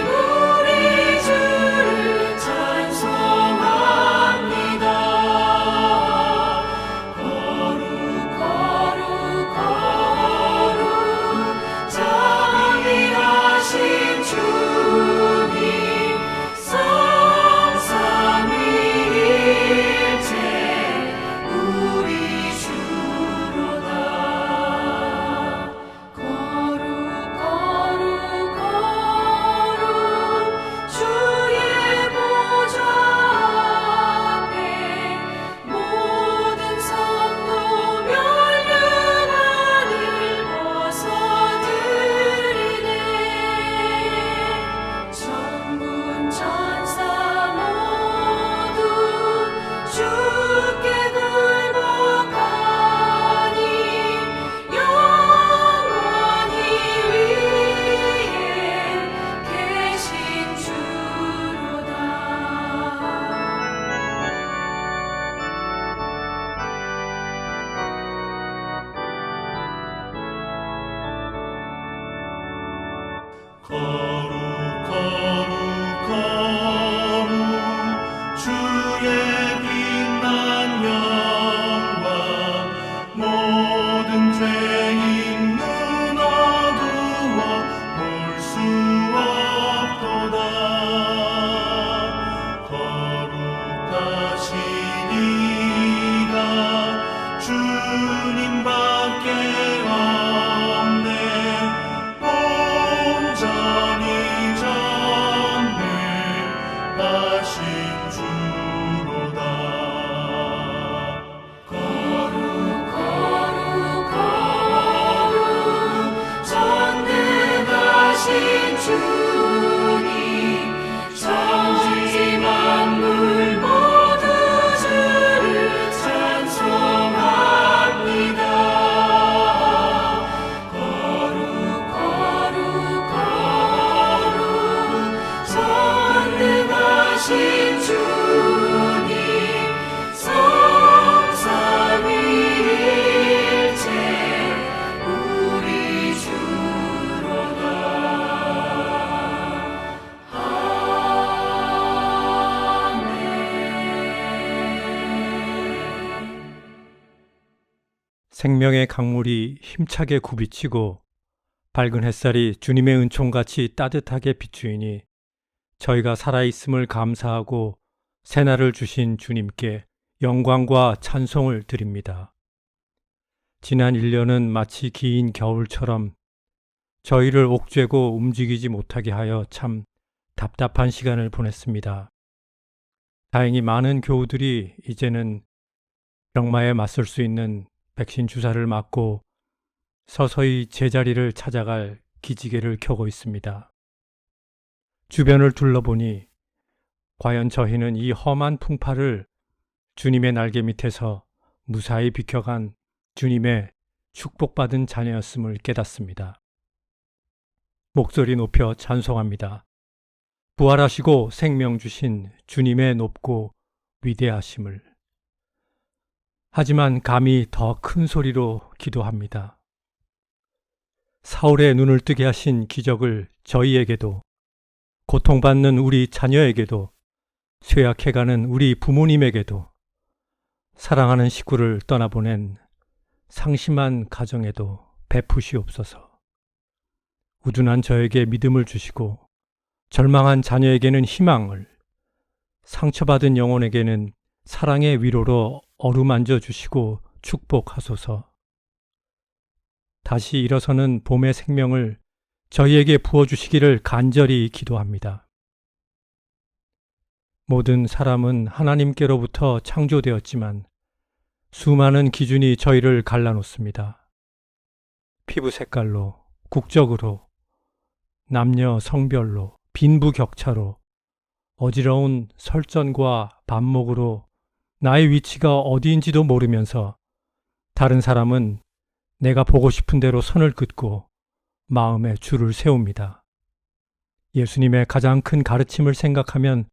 우리 주를 찬송합니다. 거룩 거룩 거룩 자비하신 주님 성삼위일체 우리 주로다. 거룩 거룩 거룩 주의 보좌 앞에 모든 성도 멸류관을 벗어드리네. 천군 천사 모두 주께 굴복하니 영원히 위에 계신 주로다. 거룩 거룩 거룩 주의 빛난 영광 모든 죄인 눈 어두워 볼 수 없도다. 거룩하신 이가 주님밖에 없네. 온전히 전능하신 주로다. 거룩 거룩 거룩 전능하신 주님 천지 만물 모두 주를 찬송합니다. 거룩 거룩 거룩 전능하신 주님 성삼위일체 우리 주로다. 아멘. 생명의 강물이 힘차게 굽이치고 밝은 햇살이 주님의 은총같이 따뜻하게 비추이니 저희가 살아있음을 감사하고 새날을 주신 주님께 영광과 찬송을 드립니다. 지난 1년은 마치 긴 겨울처럼 저희를 옥죄고 움직이지 못하게 하여 참 답답한 시간을 보냈습니다. 다행히 많은 교우들이 이제는 병마에 맞설 수 있는 백신 주사를 맞고 서서히 제자리를 찾아갈 기지개를 켜고 있습니다. 주변을 둘러보니 과연 저희는 이 험한 풍파를 주님의 날개 밑에서 무사히 비켜간 주님의 축복받은 자녀였음을 깨닫습니다. 목소리 높여 찬송합니다. 부활하시고 생명 주신 주님의 높고 위대하심을. 하지만 감히 더 큰 소리로 기도합니다. 사울의 눈을 뜨게 하신 기적을 저희에게도, 고통받는 우리 자녀에게도, 쇠약해가는 우리 부모님에게도, 사랑하는 식구를 떠나보낸 상심한 가정에도 베푸시옵소서. 우둔한 저에게 믿음을 주시고 절망한 자녀에게는 희망을, 상처받은 영혼에게는 사랑의 위로로 어루만져 주시고 축복하소서. 다시 일어서는 봄의 생명을 저희에게 부어주시기를 간절히 기도합니다. 모든 사람은 하나님께로부터 창조되었지만 수많은 기준이 저희를 갈라놓습니다. 피부 색깔로, 국적으로, 남녀 성별로, 빈부격차로, 어지러운 설전과 반목으로 나의 위치가 어디인지도 모르면서 다른 사람은 내가 보고 싶은 대로 선을 긋고 마음에 줄을 세웁니다. 예수님의 가장 큰 가르침을 생각하면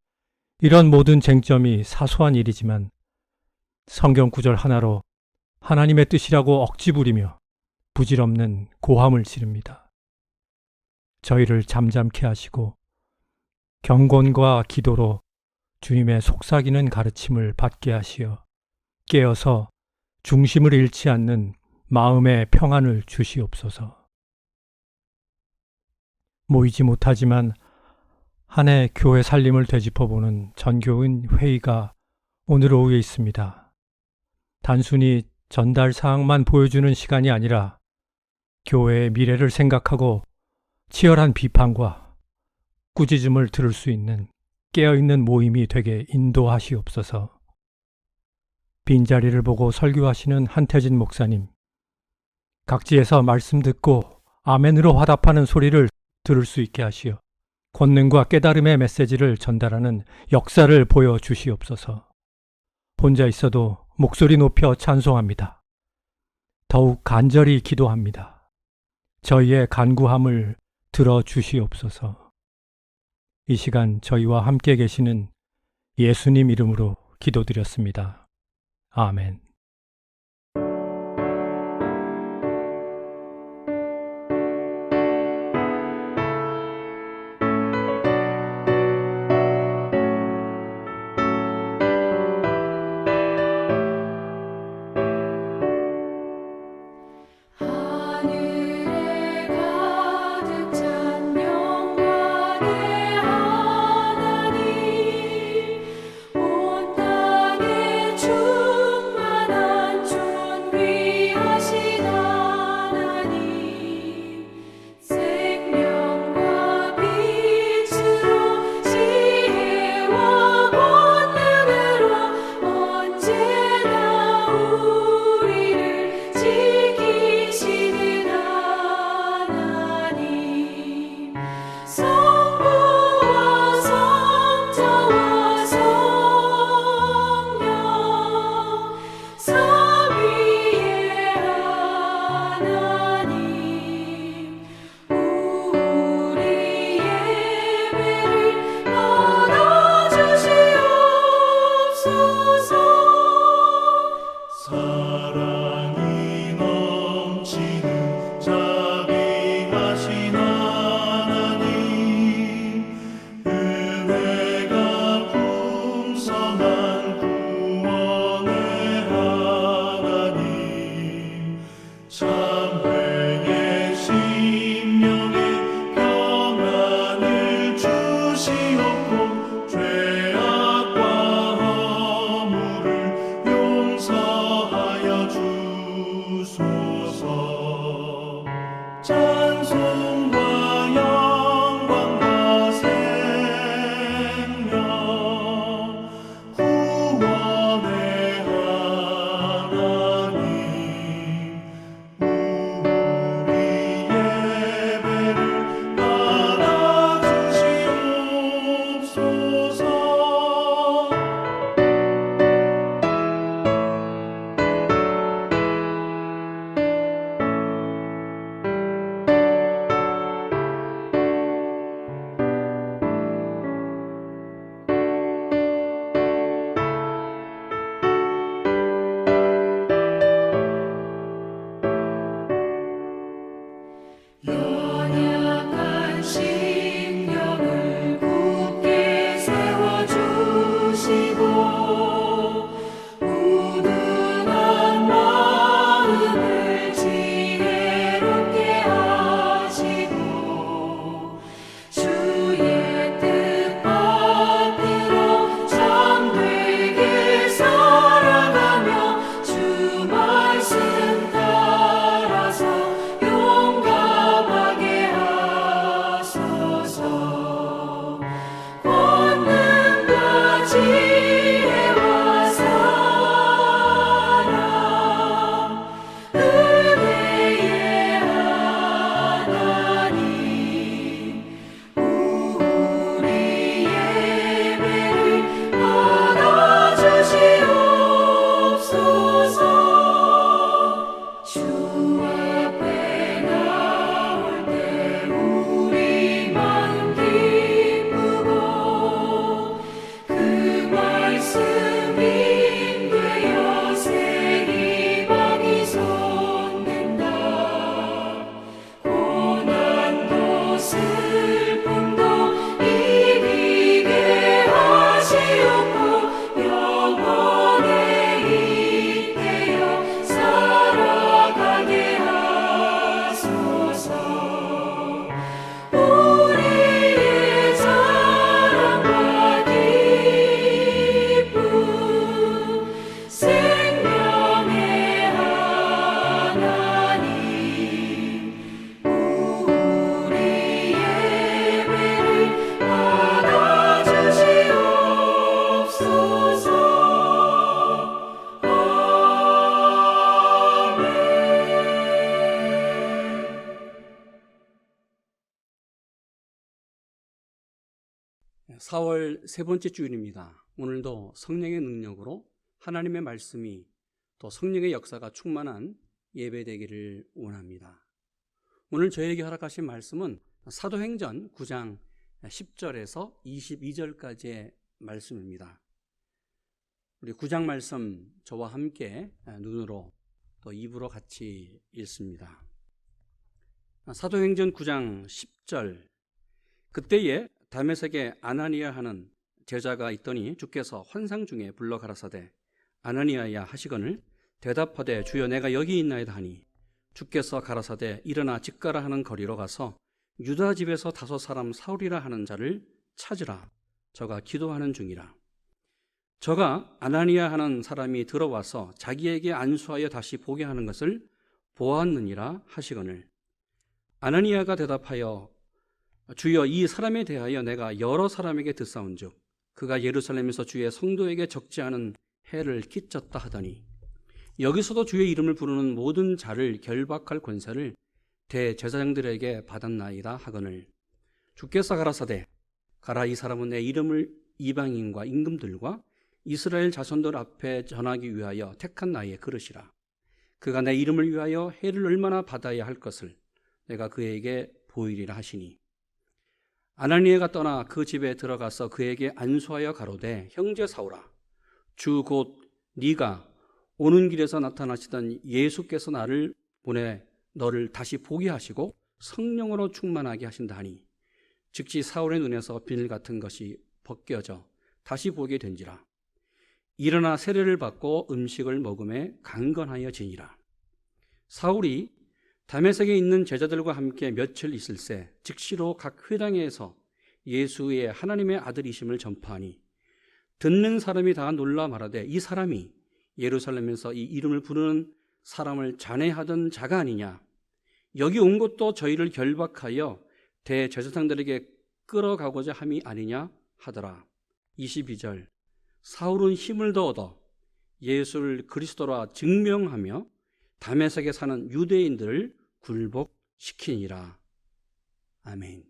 이런 모든 쟁점이 사소한 일이지만 성경 구절 하나로 하나님의 뜻이라고 억지 부리며 부질없는 고함을 지릅니다. 저희를 잠잠케 하시고 경건과 기도로 주님의 속삭이는 가르침을 받게 하시어 깨어서 중심을 잃지 않는 마음의 평안을 주시옵소서. 모이지 못하지만 한 해 교회 살림을 되짚어보는 전교인 회의가 오늘 오후에 있습니다. 단순히 전달 사항만 보여주는 시간이 아니라 교회의 미래를 생각하고 치열한 비판과 꾸짖음을 들을 수 있는 깨어있는 모임이 되게 인도하시옵소서. 빈자리를 보고 설교하시는 한태진 목사님, 각지에서 말씀 듣고 아멘으로 화답하는 소리를 들을 수 있게 하시어 권능과 깨달음의 메시지를 전달하는 역사를 보여주시옵소서. 혼자 있어도 목소리 높여 찬송합니다. 더욱 간절히 기도합니다. 저희의 간구함을 들어주시옵소서. 이 시간 저희와 함께 계시는 예수님 이름으로 기도드렸습니다. 아멘. 하늘에 가득 찬 영광의 하나님 온 땅에 충만하신 4월 세 번째 주일입니다. 오늘도 성령의 능력으로 하나님의 말씀이 또 성령의 역사가 충만한 예배되기를 원합니다. 오늘 저에게 허락하신 말씀은 사도행전 9장 10절에서 22절까지의 말씀입니다. 우리 9장 말씀 저와 함께 눈으로 또 입으로 같이 읽습니다. 사도행전 9장 10절. 그때에 다메섹에 아나니아 하는 제자가 있더니 주께서 환상 중에 불러 가라사대 아나니아야 하시거늘 대답하되 주여 내가 여기 있나이다 하니 주께서 가라사대 일어나 집 가라 하는 거리로 가서 유다 집에서 5 사람 사울이라 하는 자를 찾으라. 저가 기도하는 중이라. 저가 아나니아 하는 사람이 들어와서 자기에게 안수하여 다시 보게 하는 것을 보았느니라 하시거늘 아나니아가 대답하여 주여 이 사람에 대하여 내가 여러 사람에게 듣사온즉 그가 예루살렘에서 주의 성도에게 적지 않은 해를 끼쳤다 하더니 여기서도 주의 이름을 부르는 모든 자를 결박할 권세를 대제사장들에게 받았나이다 하거늘 주께서 가라사대 가라 이 사람은 내 이름을 이방인과 임금들과 이스라엘 자손들 앞에 전하기 위하여 택한 나의 그릇이라. 그가 내 이름을 위하여 해를 얼마나 받아야 할 것을 내가 그에게 보이리라 하시니 아나니아가 떠나 그 집에 들어가서 그에게 안수하여 가로되 형제 사울아 주 곧 네가 오는 길에서 나타나시던 예수께서 나를 보내 너를 다시 보게 하시고 성령으로 충만하게 하신다 하니 즉시 사울의 눈에서 비늘 같은 것이 벗겨져 다시 보게 된지라. 일어나 세례를 받고 음식을 먹음에 강건하여 지니라. 사울이 다메섹에 있는 제자들과 함께 며칠 있을새 즉시로 각 회당에서 예수의 하나님의 아들이심을 전파하니 듣는 사람이 다 놀라 말하되 이 사람이 예루살렘에서 이 이름을 부르는 사람을 잔해하던 자가 아니냐. 여기 온 것도 저희를 결박하여 대제사장들에게 끌어가고자 함이 아니냐 하더라. 22절. 사울은 힘을 더 얻어 예수를 그리스도라 증명하며 다메섹에 사는 유대인들을 굴복시키니라. 아멘.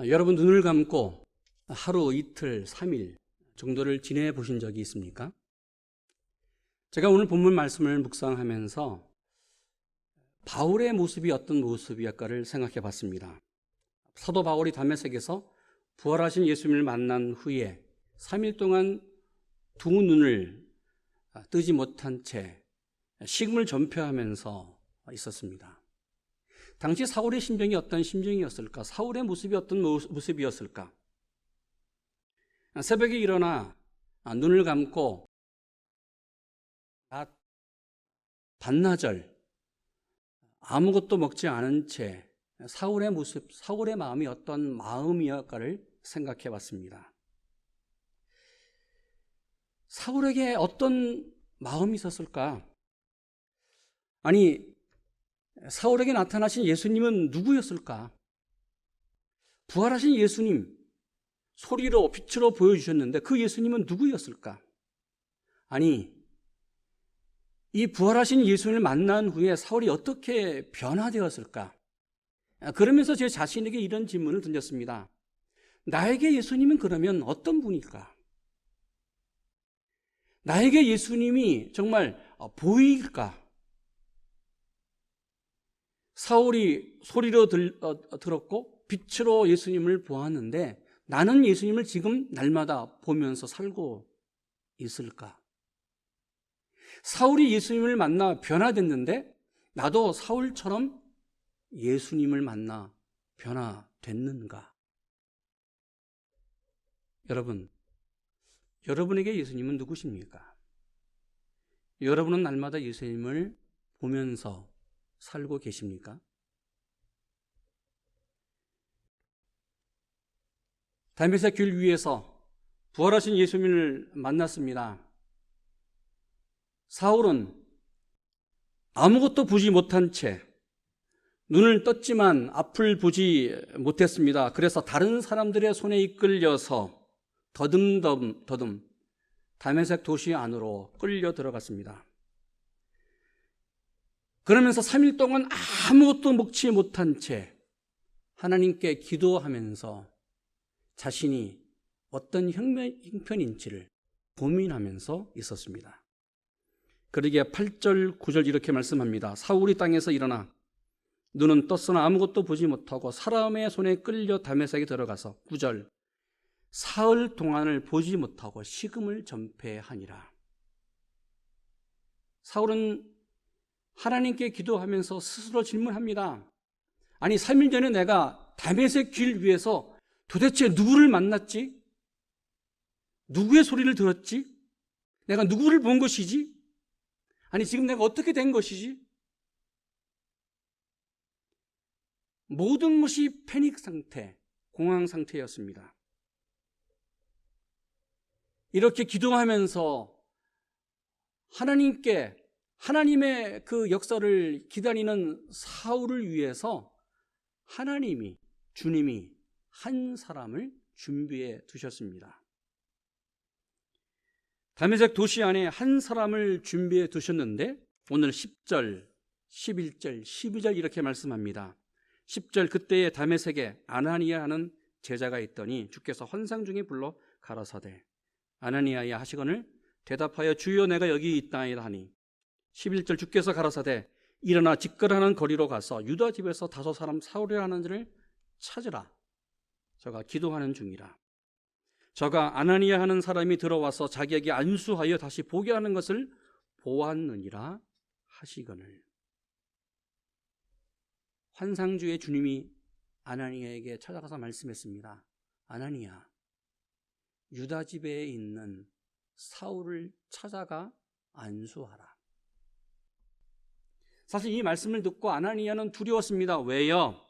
여러분 눈을 감고 하루, 이틀, 3일 정도를 지내 보신 적이 있습니까? 제가 오늘 본문 말씀을 묵상하면서 바울의 모습이 어떤 모습이었까를 생각해 봤습니다. 사도 바울이 다메섹에서 부활하신 예수님을 만난 후에 3일 동안 두 눈을 뜨지 못한 채 식음을 전폐하면서 있었습니다. 당시 사울의 심정이 어떤 심정이었을까? 사울의 모습이 어떤 모습이었을까? 새벽에 일어나 눈을 감고 반나절 아무것도 먹지 않은 채 사울의 모습, 사울의 마음이 어떤 마음이었까를 생각해 봤습니다. 사울에게 어떤 마음이 있었을까? 아니, 사울에게 나타나신 예수님은 누구였을까? 부활하신 예수님, 소리로 빛으로 보여주셨는데 그 예수님은 누구였을까? 아니, 이 부활하신 예수님을 만난 후에 사울이 어떻게 변화되었을까? 그러면서 제 자신에게 이런 질문을 던졌습니다. 나에게 예수님은 그러면 어떤 분일까? 나에게 예수님이 정말 보일까? 사울이 소리로 들었고 빛으로 예수님을 보았는데 나는 예수님을 지금 날마다 보면서 살고 있을까? 사울이 예수님을 만나 변화됐는데 나도 사울처럼 예수님을 만나 변화됐는가? 여러분, 여러분에게 예수님은 누구십니까? 여러분은 날마다 예수님을 보면서 살고 계십니까? 다메섹 길 위에서 부활하신 예수님을 만났습니다. 사울은 아무것도 보지 못한 채 눈을 떴지만 앞을 보지 못했습니다. 그래서 다른 사람들의 손에 이끌려서 더듬 다메섹 도시 안으로 끌려 들어갔습니다. 그러면서 3일 동안 아무것도 먹지 못한 채 하나님께 기도하면서 자신이 어떤 형편인지를 고민하면서 있었습니다. 그러기에 8절, 9절 이렇게 말씀합니다. 사울이 땅에서 일어나 눈은 떴으나 아무것도 보지 못하고 사람의 손에 끌려 다메섹에 들어가서 9절 사흘 동안을 보지 못하고 식음을 전폐하니라. 사울은 하나님께 기도하면서 스스로 질문합니다. 아니 3일 전에 내가 다메섹 길 위에서 도대체 누구를 만났지? 누구의 소리를 들었지? 내가 누구를 본 것이지? 아니 지금 내가 어떻게 된 것이지? 모든 것이 패닉 상태, 공황 상태였습니다. 이렇게 기도하면서 하나님의 그 역사를 기다리는 사울을 위해서 주님이 한 사람을 준비해 두셨습니다. 다메섹 도시 안에 한 사람을 준비해 두셨는데 오늘 10절, 11절, 12절 이렇게 말씀합니다. 10절 그때에 다메섹에 아나니아 하는 제자가 있더니 주께서 환상 중에 불러 가라사대 아나니아야 하시거늘 대답하여 주여 내가 여기 있다이다 하니 11절 주께서 가라사대 일어나 직거하는 거리로 가서 유다 집에서 5 사람 사울이라 하는 자를 찾으라. 저가 기도하는 중이라. 저가 아나니아 하는 사람이 들어와서 자기에게 안수하여 다시 보게 하는 것을 보았느니라 하시거늘. 환상주의 주님이 아나니아에게 찾아가서 말씀했습니다. 아나니아, 유다 집에 있는 사울을 찾아가 안수하라. 사실 이 말씀을 듣고 아나니아는 두려웠습니다. 왜요?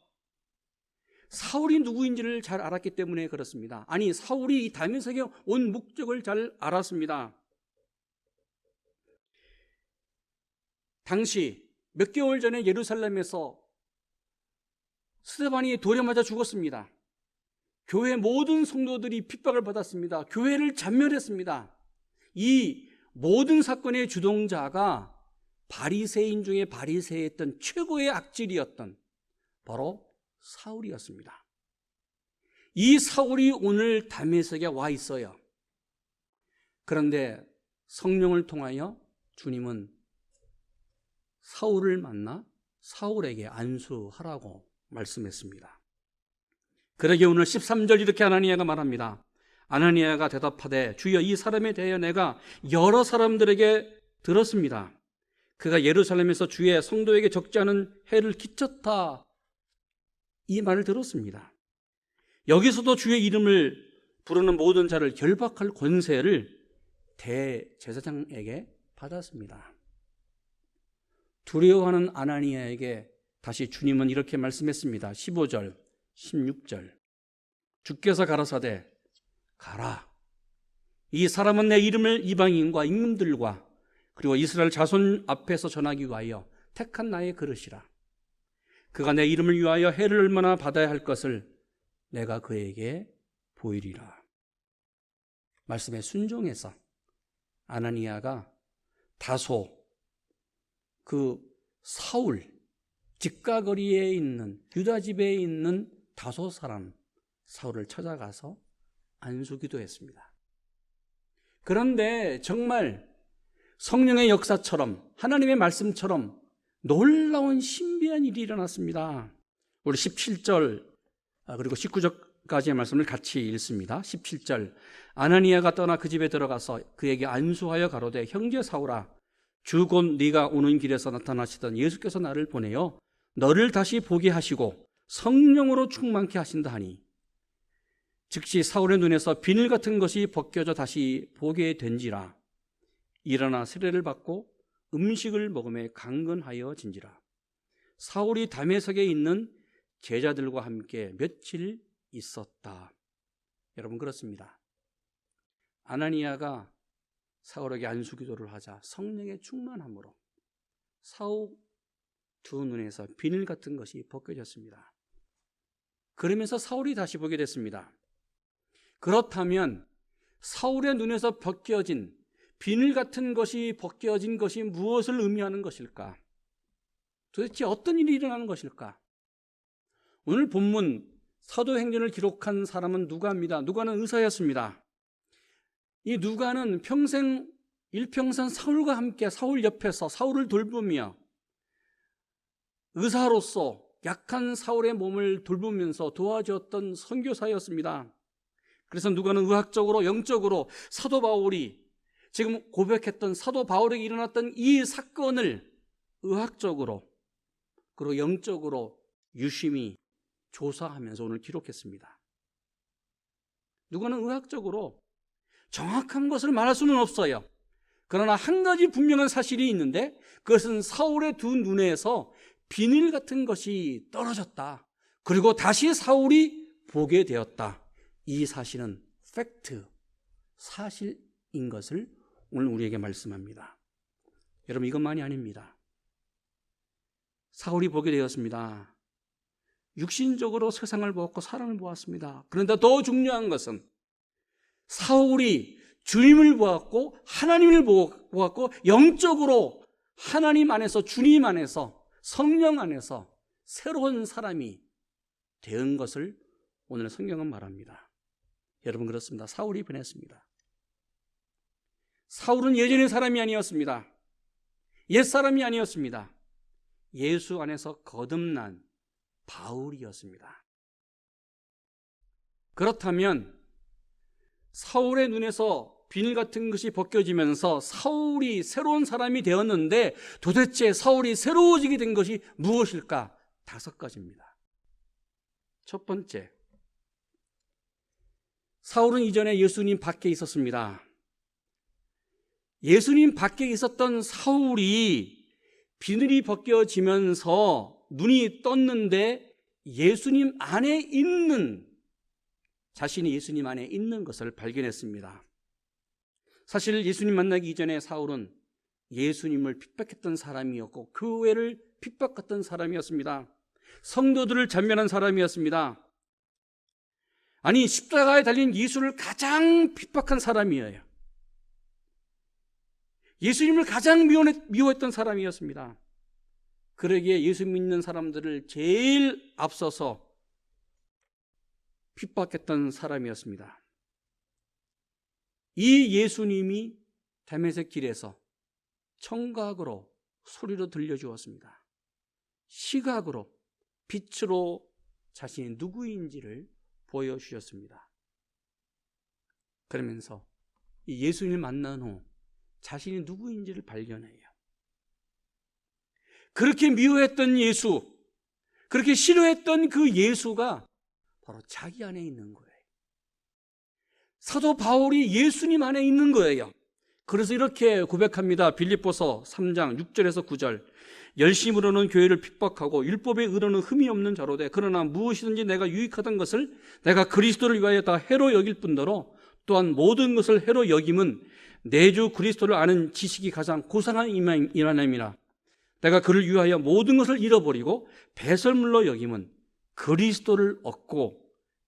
사울이 누구인지를 잘 알았기 때문에 그렇습니다. 아니 사울이 이 다메섹에 온 목적을 잘 알았습니다. 당시 몇 개월 전에 예루살렘에서 스데반이 돌에 맞아 죽었습니다. 교회 모든 성도들이 핍박을 받았습니다. 교회를 잔멸했습니다. 이 모든 사건의 주동자가 바리새인 중에 바리새였던 최고의 악질이었던 바로 사울이었습니다. 이 사울이 오늘 다메섹에 와 있어요. 그런데 성령을 통하여 주님은 사울을 만나 사울에게 안수하라고 말씀했습니다. 그러기에 오늘 13절 이렇게 아나니아가 말합니다. 아나니아가 대답하되 주여 이 사람에 대하여 내가 여러 사람들에게 들었습니다. 그가 예루살렘에서 주의 성도에게 적지 않은 해를 끼쳤다. 이 말을 들었습니다. 여기서도 주의 이름을 부르는 모든 자를 결박할 권세를 대제사장에게 받았습니다. 두려워하는 아나니아에게 다시 주님은 이렇게 말씀했습니다. 15절, 16절 주께서 가라사대 가라. 이 사람은 내 이름을 이방인과 임금들과 그리고 이스라엘 자손 앞에서 전하기 위하여 택한 나의 그릇이라. 그가 내 이름을 위하여 해를 얼마나 받아야 할 것을 내가 그에게 보이리라. 말씀에 순종해서 아나니아가 다소 그 사울 직가거리에 있는 유다 집에 있는 5 사람 사울을 찾아가서 안수기도했습니다. 그런데 정말 성령의 역사처럼 하나님의 말씀처럼 놀라운 신비한 일이 일어났습니다. 우리 17절 그리고 19절까지의 말씀을 같이 읽습니다. 17절 아나니아가 떠나 그 집에 들어가서 그에게 안수하여 가로되 형제 사울아 주 곧 네가 오는 길에서 나타나시던 예수께서 나를 보내어 너를 다시 보게 하시고 성령으로 충만케 하신다 하니 즉시 사울의 눈에서 비늘 같은 것이 벗겨져 다시 보게 된지라. 일어나 세례를 받고 음식을 먹음에 강건하여 진지라. 사울이 다메섹에 있는 제자들과 함께 며칠 있었다. 여러분 그렇습니다. 아나니아가 사울에게 안수기도를 하자 성령의 충만함으로 사울 2 눈에서 비늘 같은 것이 벗겨졌습니다. 그러면서 사울이 다시 보게 됐습니다. 그렇다면 사울의 눈에서 벗겨진 비늘 같은 것이 벗겨진 것이 무엇을 의미하는 것일까? 도대체 어떤 일이 일어나는 것일까? 오늘 본문 사도행전을 기록한 사람은 누가입니다. 누가는 의사였습니다. 이 누가는 일평생 사울과 함께 사울 옆에서 사울을 돌보며 의사로서 약한 사울의 몸을 돌보면서 도와주었던 선교사였습니다. 그래서 누가는 의학적으로, 영적으로 사도 바울이 지금 고백했던 사도 바울에게 일어났던 이 사건을 의학적으로 그리고 영적으로 유심히 조사하면서 오늘 기록했습니다. 누가는 의학적으로 정확한 것을 말할 수는 없어요. 그러나 한 가지 분명한 사실이 있는데 그것은 사울의 두 눈에서 비늘 같은 것이 떨어졌다. 그리고 다시 사울이 보게 되었다. 이 사실은 팩트, 사실인 것을 오늘 우리에게 말씀합니다. 여러분, 이것만이 아닙니다. 사울이 보게 되었습니다. 육신적으로 세상을 보았고 사람을 보았습니다. 그런데 더 중요한 것은 사울이 주님을 보았고 하나님을 보았고 영적으로 하나님 안에서, 주님 안에서, 성령 안에서 새로운 사람이 된 것을 오늘 성경은 말합니다. 여러분, 그렇습니다. 사울이 변했습니다. 사울은 예전의 사람이 아니었습니다. 옛사람이 아니었습니다. 예수 안에서 거듭난 바울이었습니다. 그렇다면 사울의 눈에서 비늘 같은 것이 벗겨지면서 사울이 새로운 사람이 되었는데 도대체 사울이 새로워지게 된 것이 무엇일까? 5가지입니다. 첫 번째, 사울은 이전에 예수님 밖에 있었습니다. 예수님 밖에 있었던 사울이 비늘이 벗겨지면서 눈이 떴는데 예수님 안에 있는, 자신이 예수님 안에 있는 것을 발견했습니다. 사실 예수님 만나기 이전에 사울은 예수님을 핍박했던 사람이었고 교회를 핍박했던 사람이었습니다. 성도들을 잔멸한 사람이었습니다. 아니, 십자가에 달린 예수를 가장 핍박한 사람이에요. 예수님을 가장 미워했던 사람이었습니다. 그러기에 예수 믿는 사람들을 제일 앞서서 핍박했던 사람이었습니다. 이 예수님이 다메섹 길에서 청각으로, 소리로 들려주었습니다. 시각으로, 빛으로 자신이 누구인지를 보여주셨습니다. 그러면서 이 예수님을 만난 후 자신이 누구인지를 발견해요. 그렇게 미워했던 예수, 그렇게 싫어했던 그 예수가 바로 자기 안에 있는 거예요. 사도 바울이 예수님 안에 있는 거예요. 그래서 이렇게 고백합니다. 빌립보서 3장 6절에서 9절. 열심으로는 교회를 핍박하고 율법의 의로는 흠이 없는 자로 돼. 그러나 무엇이든지 내가 유익하던 것을 내가 그리스도를 위하여 다 해로 여길 뿐더러 또한 모든 것을 해로 여김은 내 주 그리스도를 아는 지식이 가장 고상한 이라함이라. 내가 그를 위하여 모든 것을 잃어버리고 배설물로 여김은 그리스도를 얻고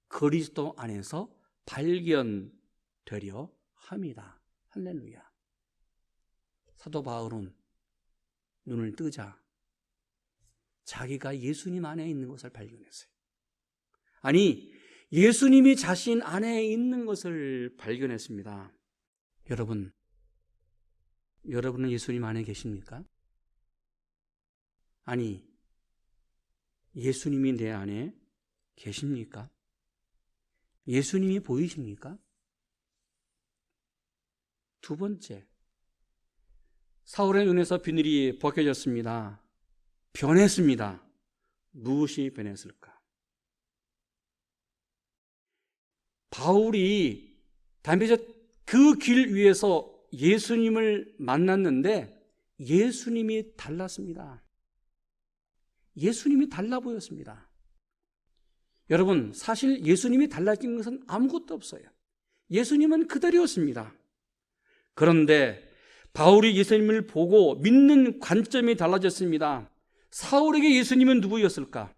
그리스도 안에서 발견되려 함이다. 할렐루야. 사도 바울은 눈을 뜨자 자기가 예수님 안에 있는 것을 발견했어요. 아니, 예수님이 자신 안에 있는 것을 발견했습니다. 여러분은 예수님 안에 계십니까? 아니, 예수님이 내 안에 계십니까? 예수님이 보이십니까? 두 번째, 사울의 눈에서 비늘이 벗겨졌습니다. 변했습니다. 무엇이 변했을까? 바울이 다메섹 그 길 위에서 예수님을 만났는데 예수님이 달랐습니다. 예수님이 달라 보였습니다. 여러분, 사실 예수님이 달라진 것은 아무것도 없어요. 예수님은 그대로였습니다. 그런데 바울이 예수님을 보고 믿는 관점이 달라졌습니다. 사울에게 예수님은 누구였을까?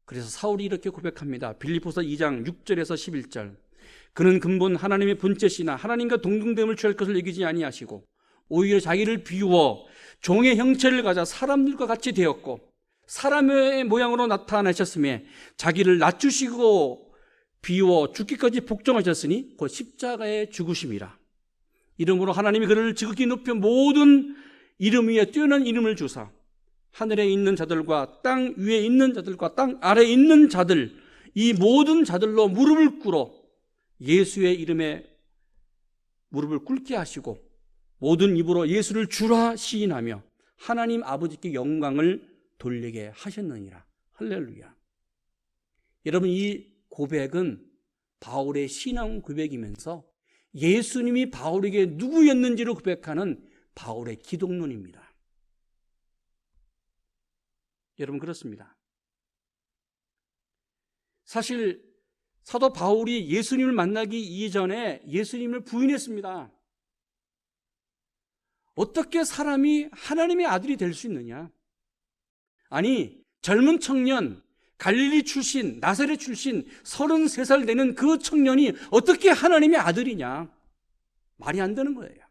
그래서 사울이 이렇게 고백합니다. 빌립보서 2장 6절에서 11절. 그는 근본 하나님의 본체시나 하나님과 동등됨을 취할 것을 여기지 아니하시고 오히려 자기를 비우어 종의 형체를 가져 사람들과 같이 되었고 사람의 모양으로 나타나셨음에 자기를 낮추시고 비워 죽기까지 복종하셨으니 곧 십자가의 죽으심이라. 이름으로 하나님이 그를 지극히 높여 모든 이름 위에 뛰어난 이름을 주사 하늘에 있는 자들과 땅 위에 있는 자들과 땅 아래에 있는 자들, 이 모든 자들로 무릎을 꿇어 예수의 이름에 무릎을 꿇게 하시고 모든 입으로 예수를 주라 시인하며 하나님 아버지께 영광을 돌리게 하셨느니라. 할렐루야. 여러분, 이 고백은 바울의 신앙 고백이면서 예수님이 바울에게 누구였는지를 고백하는 바울의 기독론입니다. 여러분, 그렇습니다. 사실 사도 바울이 예수님을 만나기 이전에 예수님을 부인했습니다. 어떻게 사람이 하나님의 아들이 될 수 있느냐? 아니, 젊은 청년, 갈릴리 출신, 나사렛 출신 33살 되는 그 청년이 어떻게 하나님의 아들이냐? 말이 안 되는 거예요.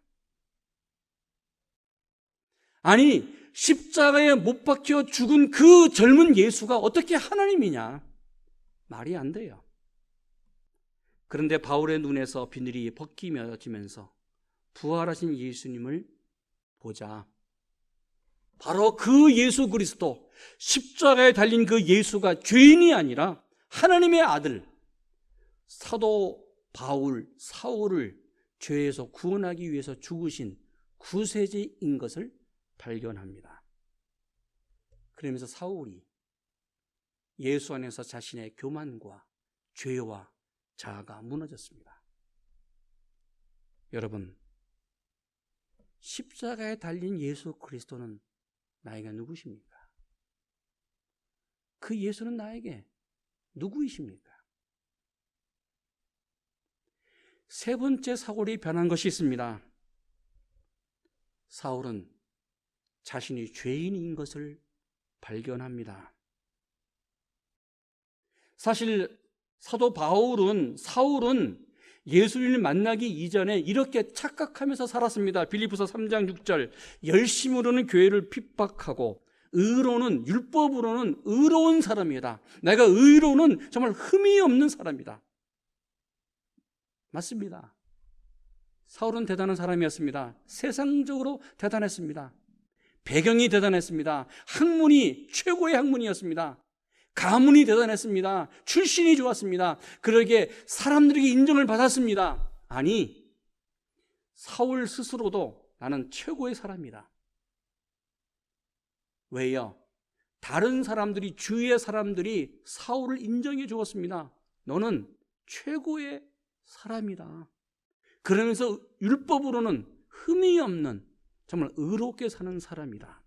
아니, 십자가에 못 박혀 죽은 그 젊은 예수가 어떻게 하나님이냐? 말이 안 돼요. 그런데 바울의 눈에서 비늘이 벗기면서 부활하신 예수님을 보자. 바로 그 예수 그리스도, 십자가에 달린 그 예수가 죄인이 아니라 하나님의 아들, 사도 바울, 사울을 죄에서 구원하기 위해서 죽으신 구세주인 것을 발견합니다. 그러면서 사울이 예수 안에서 자신의 교만과 죄와 자아가 무너졌습니다. 여러분, 십자가에 달린 예수 그리스도는 나에게 누구십니까? 그 예수는 나에게 누구이십니까? 세 번째 사울이 변한 것이 있습니다. 사울은 자신이 죄인인 것을 발견합니다. 사실 사도 사울은 예수님을 만나기 이전에 이렇게 착각하면서 살았습니다. 빌립보서 3장 6절, 열심으로는 교회를 핍박하고 의로는, 율법으로는 의로운 사람이다. 내가 의로는 정말 흠이 없는 사람이다. 맞습니다. 사울은 대단한 사람이었습니다. 세상적으로 대단했습니다. 배경이 대단했습니다. 학문이 최고의 학문이었습니다. 가문이 대단했습니다. 출신이 좋았습니다. 그러기에 사람들에게 인정을 받았습니다. 아니, 사울 스스로도 나는 최고의 사람이다. 왜요? 다른 사람들이, 주위의 사람들이 사울을 인정해 주었습니다. 너는 최고의 사람이다. 그러면서 율법으로는 흠이 없는 정말 의롭게 사는 사람이다.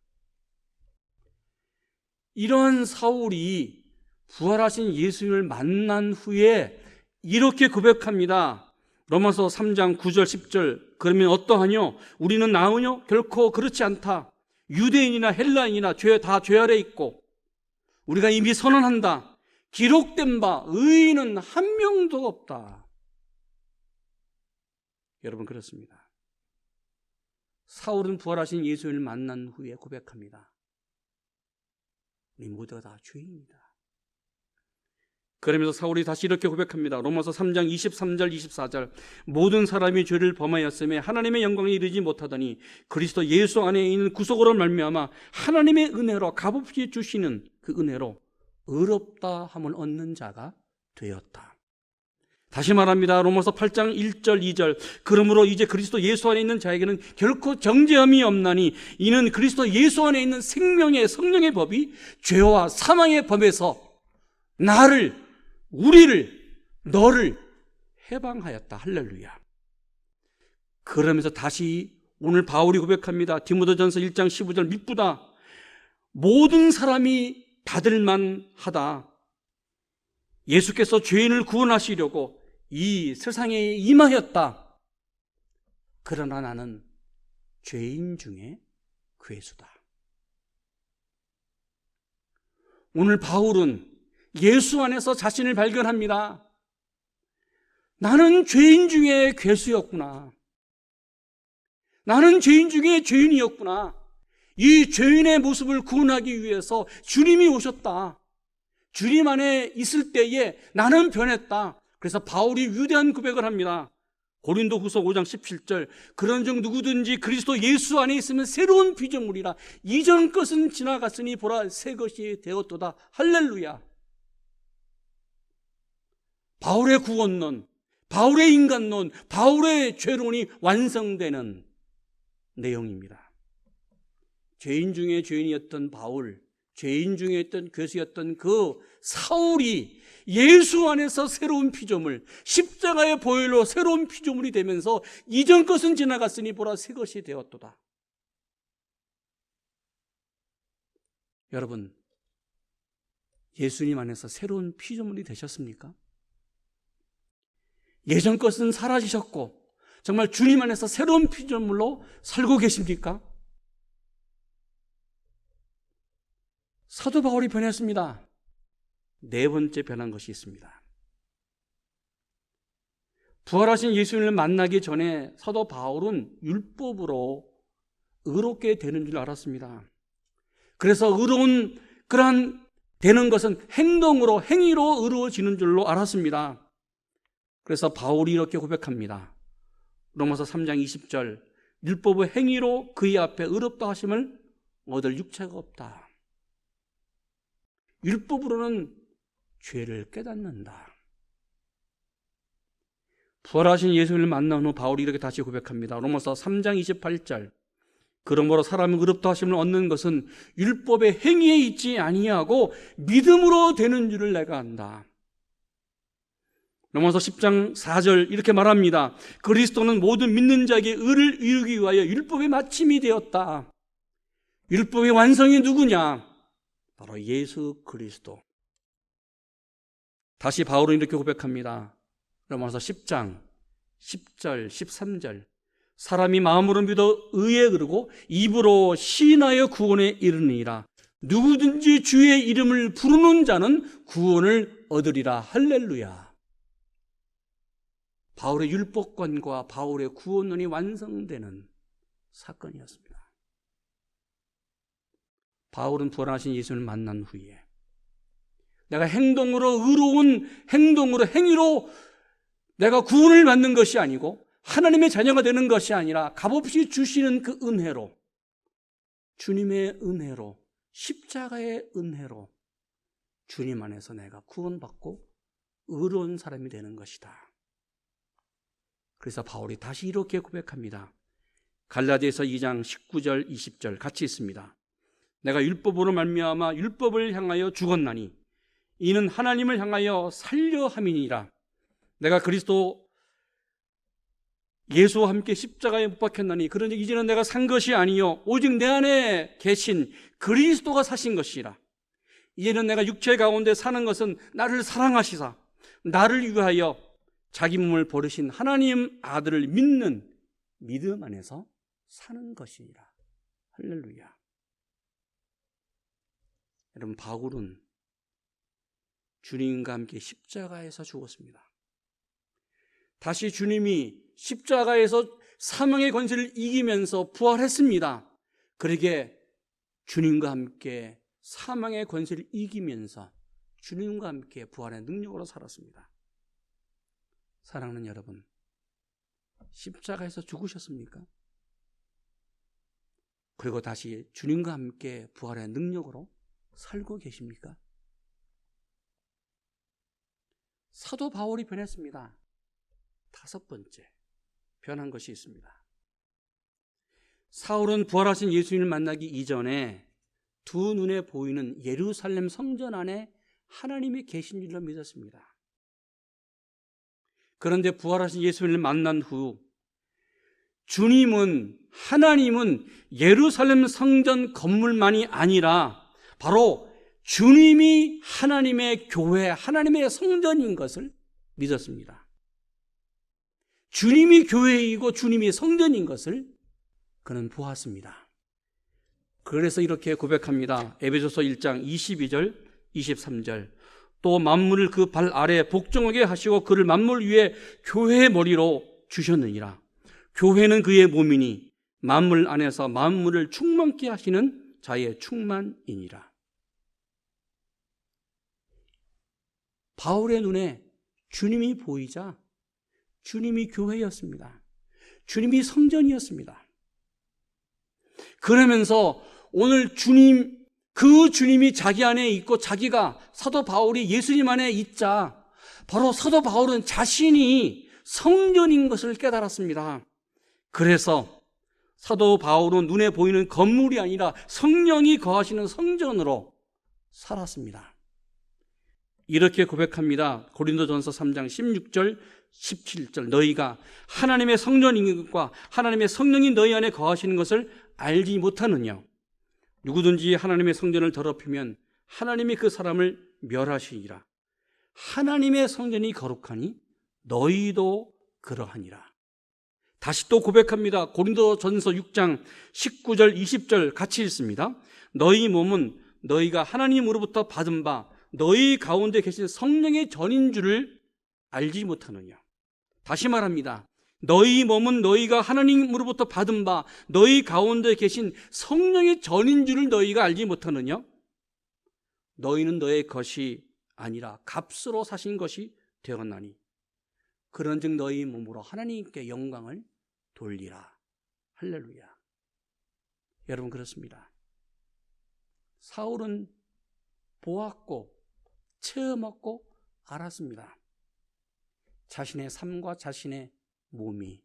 이러한 사울이 부활하신 예수님을 만난 후에 이렇게 고백합니다. 로마서 3장 9절 10절, 그러면 어떠하뇨? 우리는 나으뇨? 결코 그렇지 않다. 유대인이나 헬라인이나 다 죄 아래 있고 우리가 이미 선언한다. 기록된 바 의인은 한 명도 없다. 여러분, 그렇습니다. 사울은 부활하신 예수님을 만난 후에 고백합니다. 우리 모두가 다 죄인이다. 그러면서 사울이 다시 이렇게 고백합니다. 로마서 3장 23절 24절, 모든 사람이 죄를 범하였음에 하나님의 영광에 이르지 못하더니 그리스도 예수 안에 있는 구속으로 말미암아 하나님의 은혜로 값없이 주시는 그 은혜로 의롭다 함을 얻는 자가 되었다. 다시 말합니다. 로마서 8장 1절 2절, 그러므로 이제 그리스도 예수 안에 있는 자에게는 결코 정죄함이 없나니 이는 그리스도 예수 안에 있는 생명의 성령의 법이 죄와 사망의 법에서 너를 해방하였다. 할렐루야. 그러면서 다시 오늘 바울이 고백합니다. 디모데전서 1장 15절, 미쁘다. 모든 사람이 받을만 하다. 예수께서 죄인을 구원하시려고 이 세상에 임하였다. 그러나 나는 죄인 중에 괴수다. 오늘 바울은 예수 안에서 자신을 발견합니다. 나는 죄인 중에 괴수였구나. 나는 죄인 중에 죄인이었구나. 이 죄인의 모습을 구원하기 위해서 주님이 오셨다. 주님 안에 있을 때에 나는 변했다. 그래서 바울이 위대한 고백을 합니다. 고린도후서 5장 17절, 그런즉 누구든지 그리스도 예수 안에 있으면 새로운 피조물이라. 이전 것은 지나갔으니 보라 새 것이 되었도다. 할렐루야. 바울의 구원론, 바울의 인간론, 바울의 죄론이 완성되는 내용입니다. 죄인 중에 죄인이었던 바울, 죄인 중에 있던 교수였던 그 사울이 예수 안에서 새로운 피조물, 십자가의 보혈로 새로운 피조물이 되면서 이전 것은 지나갔으니 보라 새 것이 되었도다. 여러분, 예수님 안에서 새로운 피조물이 되셨습니까? 예전 것은 사라지셨고 정말 주님 안에서 새로운 피조물로 살고 계십니까? 사도 바울이 변했습니다. 네 번째 변한 것이 있습니다. 부활하신 예수님을 만나기 전에 사도 바울은 율법으로 의롭게 되는 줄 알았습니다. 그래서 의로운 그러한 되는 것은 행동으로, 행위로 의로워지는 줄로 알았습니다. 그래서 바울이 이렇게 고백합니다. 로마서 3장 20절, 율법의 행위로 그의 앞에 의롭다 하심을 얻을 육체가 없다. 율법으로는 죄를 깨닫는다. 부활하신 예수님을 만난 후 바울이 이렇게 다시 고백합니다. 로마서 3장 28절, 그러므로 사람이 의롭다 하심을 얻는 것은 율법의 행위에 있지 아니하고 믿음으로 되는 줄을 내가 안다. 로마서 10장 4절 이렇게 말합니다. 그리스도는 모든 믿는 자에게 의를 이루기 위하여 율법의 마침이 되었다. 율법의 완성이 누구냐? 바로 예수 그리스도. 다시 바울은 이렇게 고백합니다. 로마서 10장 10절 13절, 사람이 마음으로 믿어 의에 이르고 입으로 시인하여 구원에 이르느니라. 누구든지 주의 이름을 부르는 자는 구원을 얻으리라. 할렐루야. 바울의 율법관과 바울의 구원론이 완성되는 사건이었습니다. 바울은 부활하신 예수님을 만난 후에 내가 행동으로 의로운 행동으로 행위로 내가 구원을 받는 것이 아니고 하나님의 자녀가 되는 것이 아니라 값없이 주시는 그 은혜로, 주님의 은혜로, 십자가의 은혜로 주님 안에서 내가 구원받고 의로운 사람이 되는 것이다. 그래서 바울이 다시 이렇게 고백합니다. 갈라디아서 2장 19절 20절 같이 있습니다. 내가 율법으로 말미암아 율법을 향하여 죽었나니 이는 하나님을 향하여 살려 함이니라. 내가 그리스도 예수와 함께 십자가에 못 박혔나니 그러니 이제는 내가 산 것이 아니요 오직 내 안에 계신 그리스도가 사신 것이라. 이제는 내가 육체 가운데 사는 것은 나를 사랑하시사 나를 위하여 자기 몸을 버리신 하나님 아들을 믿는 믿음 안에서 사는 것이니라. 할렐루야. 여러분, 바울은 주님과 함께 십자가에서 죽었습니다. 다시 주님이 십자가에서 사망의 권세를 이기면서 부활했습니다. 그러게 주님과 함께 사망의 권세를 이기면서 주님과 함께 부활의 능력으로 살았습니다. 사랑하는 여러분, 십자가에서 죽으셨습니까? 그리고 다시 주님과 함께 부활의 능력으로 살고 계십니까? 사도 바울이 변했습니다. 다섯 번째 변한 것이 있습니다. 사울은 부활하신 예수님을 만나기 이전에 두 눈에 보이는 예루살렘 성전 안에 하나님이 계신 줄로 믿었습니다. 그런데 부활하신 예수님을 만난 후 주님은, 하나님은 예루살렘 성전 건물만이 아니라 바로 주님이 하나님의 교회, 하나님의 성전인 것을 믿었습니다. 주님이 교회이고 주님이 성전인 것을 그는 보았습니다. 그래서 이렇게 고백합니다. 에베소서 1장 22절 23절, 또 만물을 그 발 아래 복종하게 하시고 그를 만물 위에 교회의 머리로 주셨느니라. 교회는 그의 몸이니 만물 안에서 만물을 충만케 하시는 자의 충만이니라. 바울의 눈에 주님이 보이자 주님이 교회였습니다. 주님이 성전이었습니다. 그러면서 오늘 그 주님이 자기 안에 있고 자기가 사도 바울이 예수님 안에 있자 바로 사도 바울은 자신이 성전인 것을 깨달았습니다. 그래서 사도 바울은 눈에 보이는 건물이 아니라 성령이 거하시는 성전으로 살았습니다. 이렇게 고백합니다. 고린도전서 3장 16절 17절 너희가 하나님의 성전인 것과 하나님의 성령이 너희 안에 거하시는 것을 알지 못하느냐. 누구든지 하나님의 성전을 더럽히면 하나님이 그 사람을 멸하시리라. 하나님의 성전이 거룩하니 너희도 그러하니라. 다시 또 고백합니다. 고린도전서 6장 19절 20절 같이 읽습니다. 너희 몸은 너희가 하나님으로부터 받은 바 너희 가운데 계신 성령의 전인 줄을 알지 못하느냐. 다시 말합니다. 너희 몸은 너희가 하나님으로부터 받은 바 너희 가운데 계신 성령의 전인 줄을 너희가 알지 못하느냐. 너희는 너의 것이 아니라 값으로 사신 것이 되었나니 그런즉 너희 몸으로 하나님께 영광을 돌리라. 할렐루야. 여러분 그렇습니다. 사울은 보았고 체험했고 알았습니다. 자신의 삶과 자신의 몸이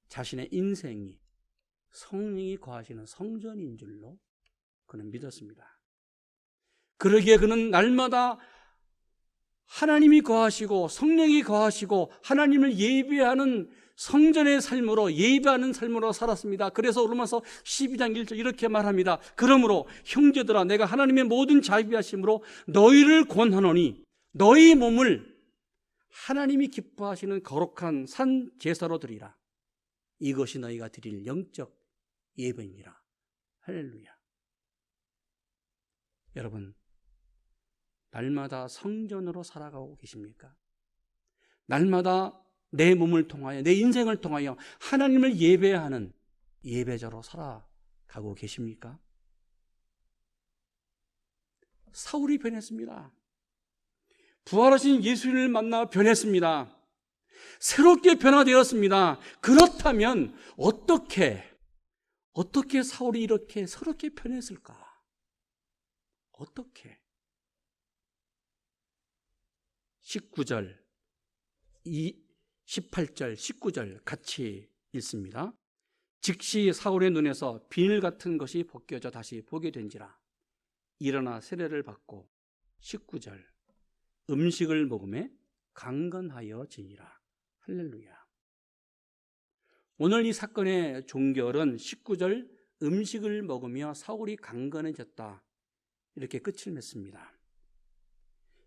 자신의 인생이 성령이 거하시는 성전인 줄로 그는 믿었습니다. 그러기에 그는 날마다 하나님이 거하시고 성령이 거하시고 하나님을 예배하는 성전의 삶으로 예배하는 삶으로 살았습니다. 그래서 로마서 12장 1절 이렇게 말합니다. 그러므로 형제들아 내가 하나님의 모든 자비하심으로 너희를 권하노니 너희 몸을 하나님이 기뻐하시는 거룩한 산 제사로 드리라. 이것이 너희가 드릴 영적 예배니라. 할렐루야. 여러분 날마다 성전으로 살아가고 계십니까? 날마다 내 몸을 통하여 내 인생을 통하여 하나님을 예배하는 예배자로 살아가고 계십니까? 사울이 변했습니다. 부활하신 예수를 만나 변했습니다. 새롭게 변화되었습니다. 그렇다면 어떻게 사울이 이렇게 새롭게 변했을까? 어떻게? 19절, 18절, 19절 같이 읽습니다. 즉시 사울의 눈에서 비늘 같은 것이 벗겨져 다시 보게 된지라. 일어나 세례를 받고 19절 음식을 먹음에 강건하여지니라. 할렐루야. 오늘 이 사건의 종결은 19절 음식을 먹으며 사울이 강건해졌다. 이렇게 끝을 맺습니다.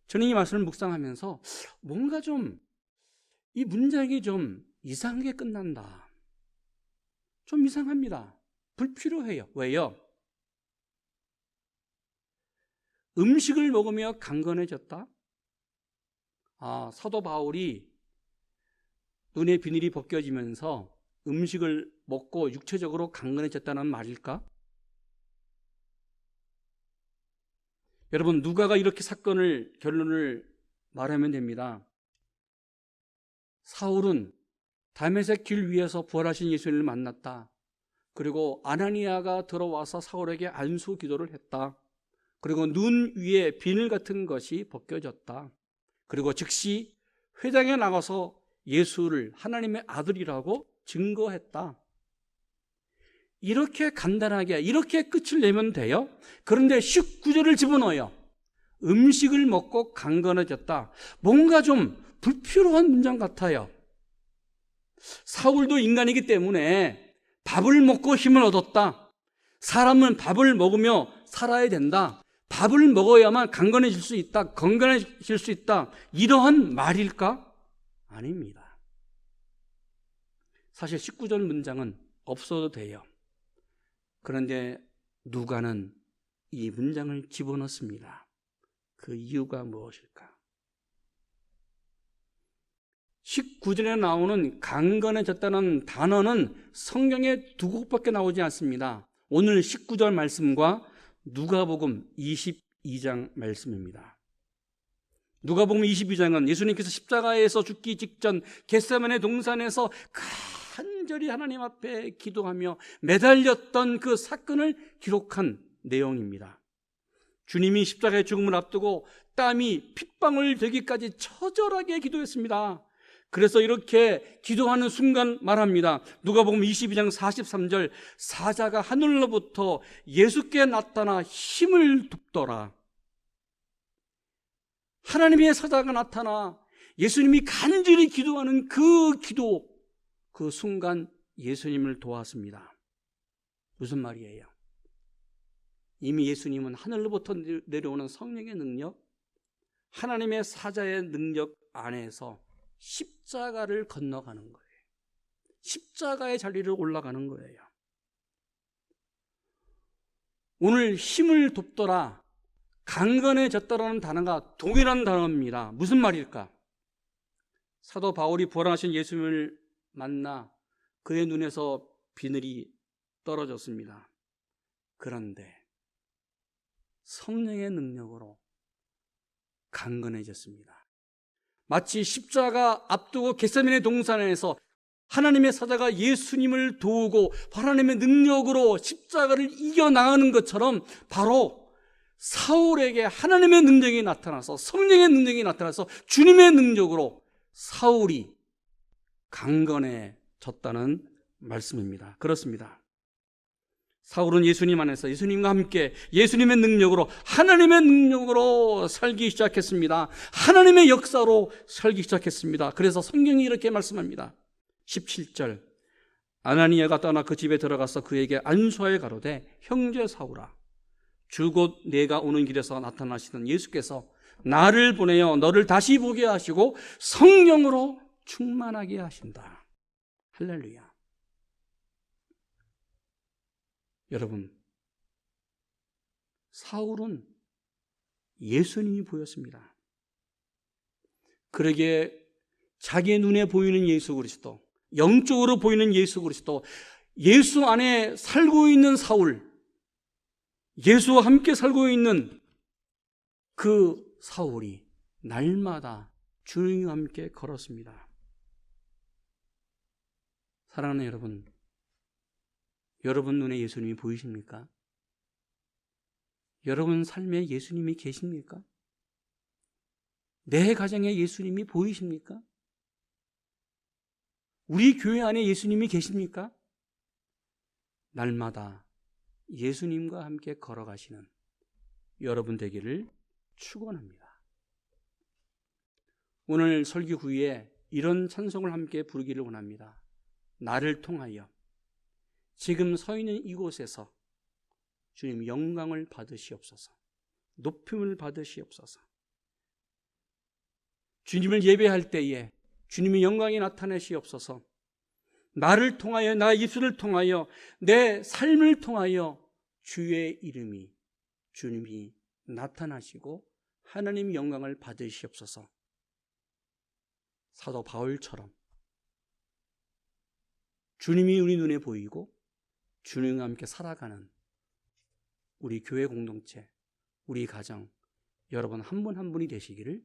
저는 이 말씀을 묵상하면서 뭔가 좀 이 문장이 좀 이상하게 끝난다. 좀 이상합니다. 불필요해요. 왜요? 음식을 먹으며 강건해졌다? 사도 바울이 눈의 비늘이 벗겨지면서 음식을 먹고 육체적으로 강건해졌다는 말일까? 여러분 누가가 이렇게 사건을 결론을 말하면 됩니다. 사울은 다메섹 길 위에서 부활하신 예수님을 만났다. 그리고 아나니아가 들어와서 사울에게 안수 기도를 했다. 그리고 눈 위에 비늘 같은 것이 벗겨졌다. 그리고 즉시 회당에 나가서 예수를 하나님의 아들이라고 증거했다. 이렇게 간단하게 이렇게 끝을 내면 돼요. 그런데 19절을 집어넣어요. 음식을 먹고 강건해졌다. 뭔가 좀 불필요한 문장 같아요. 사울도 인간이기 때문에 밥을 먹고 힘을 얻었다. 사람은 밥을 먹으며 살아야 된다. 밥을 먹어야만 강건해질 수 있다. 건강해질 수 있다. 이러한 말일까? 아닙니다. 사실 19절 문장은 없어도 돼요. 그런데 누가는 이 문장을 집어넣습니다. 그 이유가 무엇일까? 19절에 나오는 강건해졌다는 단어는 성경에 두 곳밖에 나오지 않습니다. 오늘 19절 말씀과 누가복음 22장 말씀입니다. 누가복음 22장은 예수님께서 십자가에서 죽기 직전 겟세마네 동산에서 간절히 하나님 앞에 기도하며 매달렸던 그 사건을 기록한 내용입니다. 주님이 십자가의 죽음을 앞두고 땀이 핏방울 되기까지 처절하게 기도했습니다. 그래서 이렇게 기도하는 순간 말합니다. 누가복음 22장 43절, 사자가 하늘로부터 예수께 나타나 힘을 돋더라. 하나님의 사자가 나타나 예수님이 간절히 기도하는 그 기도, 그 순간 예수님을 도왔습니다. 무슨 말이에요? 이미 예수님은 하늘로부터 내려오는 성령의 능력, 하나님의 사자의 능력 안에서 십자가를 건너가는 거예요. 십자가의 자리를 올라가는 거예요. 오늘 힘을 돕더라, 강건해졌다라는 단어가 동일한 단어입니다. 무슨 말일까? 사도 바울이 부활하신 예수님을 만나 그의 눈에서 비늘이 떨어졌습니다. 그런데 성령의 능력으로 강건해졌습니다. 마치 십자가 앞두고 겟세마네 동산에서 하나님의 사자가 예수님을 도우고 하나님의 능력으로 십자가를 이겨나가는 것처럼 바로 사울에게 하나님의 능력이 나타나서, 성령의 능력이 나타나서 주님의 능력으로 사울이 강건해졌다는 말씀입니다. 그렇습니다. 사울은 예수님 안에서 예수님과 함께 예수님의 능력으로, 하나님의 능력으로 살기 시작했습니다. 하나님의 역사로 살기 시작했습니다. 그래서 성경이 이렇게 말씀합니다. 17절, 아나니아가 떠나 그 집에 들어가서 그에게 안수하여 가로되, 형제 사울아, 주 곧 내가 오는 길에서 나타나시던 예수께서 나를 보내어 너를 다시 보게 하시고 성령으로 충만하게 하신다. 할렐루야. 여러분, 사울은 예수님이 보였습니다. 그러기에 자기의 눈에 보이는 예수 그리스도, 영적으로 보이는 예수 그리스도, 예수 안에 살고 있는 사울, 예수와 함께 살고 있는 그 사울이 날마다 주님과 함께 걸었습니다. 사랑하는 여러분, 여러분 눈에 예수님이 보이십니까? 여러분 삶에 예수님이 계십니까? 내 가정에 예수님이 보이십니까? 우리 교회 안에 예수님이 계십니까? 날마다 예수님과 함께 걸어가시는 여러분 되기를 축원합니다. 오늘 설교 후에 이런 찬송을 함께 부르기를 원합니다. 나를 통하여 지금 서 있는 이곳에서 주님 영광을 받으시옵소서, 높임을 받으시옵소서. 주님을 예배할 때에 주님의 영광이 나타내시옵소서. 나를 통하여, 나 예수를 통하여, 내 삶을 통하여 주의 이름이, 주님이 나타나시고 하나님의 영광을 받으시옵소서. 사도 바울처럼 주님이 우리 눈에 보이고 주님과 함께 살아가는 우리 교회 공동체, 우리 가정, 여러분 한 분 한 분이 되시기를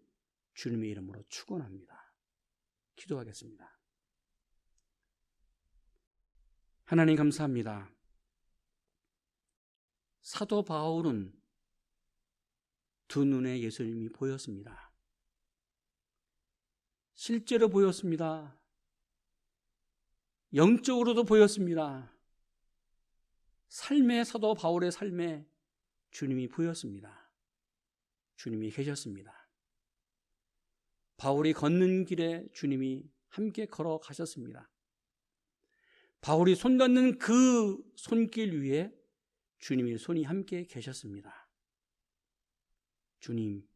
주님의 이름으로 축원합니다. 기도하겠습니다. 하나님 감사합니다. 사도 바울은 두 눈에 예수님이 보였습니다. 실제로 보였습니다. 영적으로도 보였습니다. 삶의 사도 바울의 삶에 주님이 보였습니다. 주님이 계셨습니다. 바울이 걷는 길에 주님이 함께 걸어가셨습니다. 바울이 손 닿는 그 손길 위에 주님의 손이 함께 계셨습니다. 주님,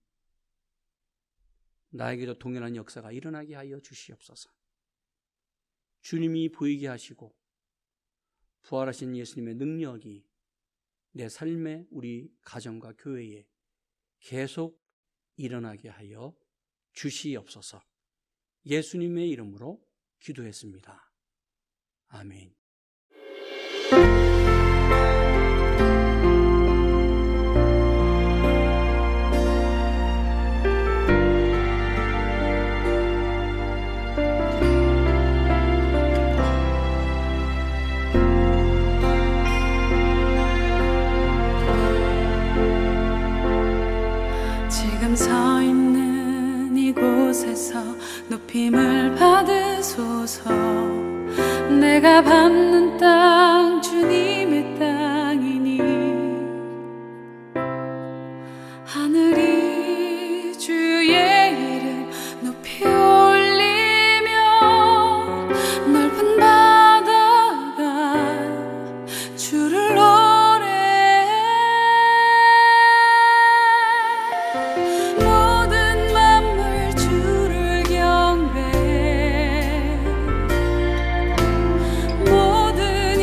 나에게도 동일한 역사가 일어나게 하여 주시옵소서. 주님이 보이게 하시고 부활하신 예수님의 능력이 내 삶에, 우리 가정과 교회에 계속 일어나게 하여 주시옵소서. 예수님의 이름으로 기도했습니다. 아멘. 지금 서 있는 이곳에서 높임을 받으소서. 내가 밟는 땅 주님의 땅이니 하늘이 주의 이름 높이 올리며 넓은 바다가 주를 노래해. 모든 만물 주를 경배해. 모든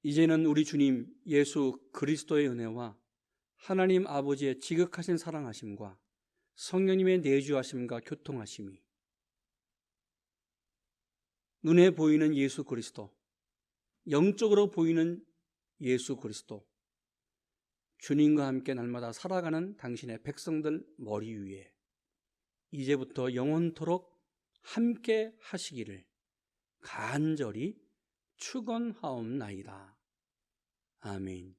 이제는 우리 주님 예수 그리스도의 은혜와 하나님 아버지의 지극하신 사랑하심과 성령님의 내주하심과 교통하심이, 눈에 보이는 예수 그리스도, 영적으로 보이는 예수 그리스도, 주님과 함께 날마다 살아가는 당신의 백성들 머리 위에 이제부터 영원토록 함께 하시기를 간절히 축원하옵나이다. 아멘.